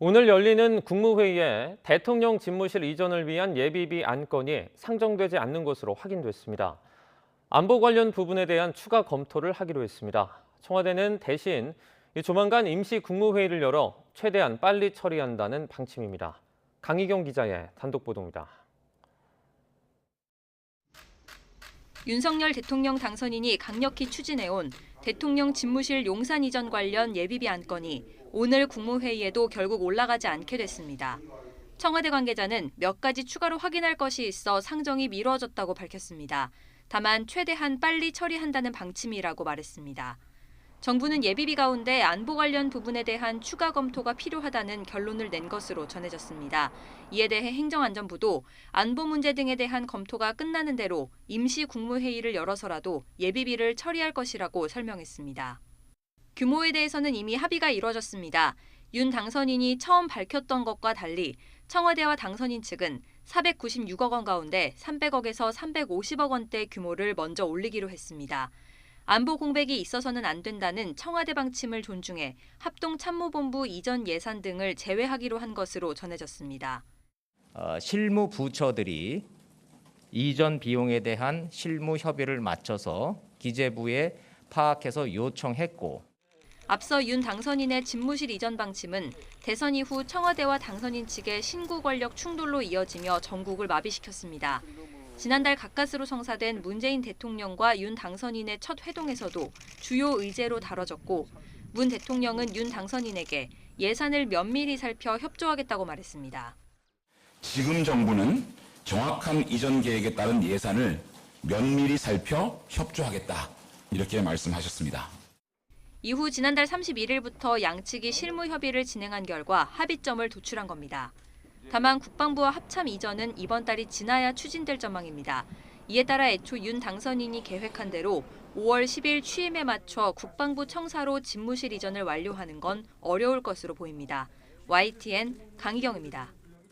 오늘 열리는 국무회의에 대통령 집무실 이전을 위한 예비비 안건이 상정되지 않는 것으로 확인됐습니다. 안보 관련 부분에 대한 추가 검토를 하기로 했습니다. 청와대는 대신 조만간 임시 국무회의를 열어 최대한 빨리 처리한다는 방침입니다. 강희경 기자의 단독 보도입니다. 윤석열 대통령 당선인이 강력히 추진해온 대통령 집무실 용산 이전 관련 예비비 안건이 오늘 국무회의에도 결국 올라가지 않게 됐습니다. 청와대 관계자는 몇 가지 추가로 확인할 것이 있어 상정이 미뤄졌다고 밝혔습니다. 다만 최대한 빨리 처리한다는 방침이라고 말했습니다. 정부는 예비비 가운데 안보 관련 부분에 대한 추가 검토가 필요하다는 결론을 낸 것으로 전해졌습니다. 이에 대해 행정안전부도 안보 문제 등에 대한 검토가 끝나는 대로 임시 국무회의를 열어서라도 예비비를 처리할 것이라고 설명했습니다. 규모에 대해서는 이미 합의가 이뤄졌습니다. 윤 당선인이 처음 밝혔던 것과 달리 청와대와 당선인 측은 496억 원 가운데 300억에서 350억 원대 규모를 먼저 올리기로 했습니다. 안보 공백이 있어서는 안 된다는 청와대 방침을 존중해 합동참모본부 이전 예산 등을 제외하기로 한 것으로 전해졌습니다. 실무 부처들이 이전 비용에 대한 실무 협의를 마쳐서 기재부에 파악해서 요청했고, 앞서 윤 당선인의 집무실 이전 방침은 대선 이후 청와대와 당선인 측의 신구 권력 충돌로 이어지며 전국을 마비시켰습니다. 지난달 가까스로 성사된 문재인 대통령과 윤 당선인의 첫 회동에서도 주요 의제로 다뤄졌고, 문 대통령은 윤 당선인에게 예산을 면밀히 살펴 협조하겠다고 말했습니다. 지금 정부는 정확한 이전 계획에 따른 예산을 면밀히 살펴 협조하겠다, 이렇게 말씀하셨습니다. 이후 지난달 31일부터 양측이 실무 협의를 진행한 결과 합의점을 도출한 겁니다. 다만 국방부와 합참 이전은 이번 달이 지나야 추진될 전망입니다. 이에 따라 애초 윤 당선인이 계획한 대로 5월 10일 취임에 맞춰 국방부 청사로 집무실 이전을 완료하는 건 어려울 것으로 보입니다. YTN 강희경입니다.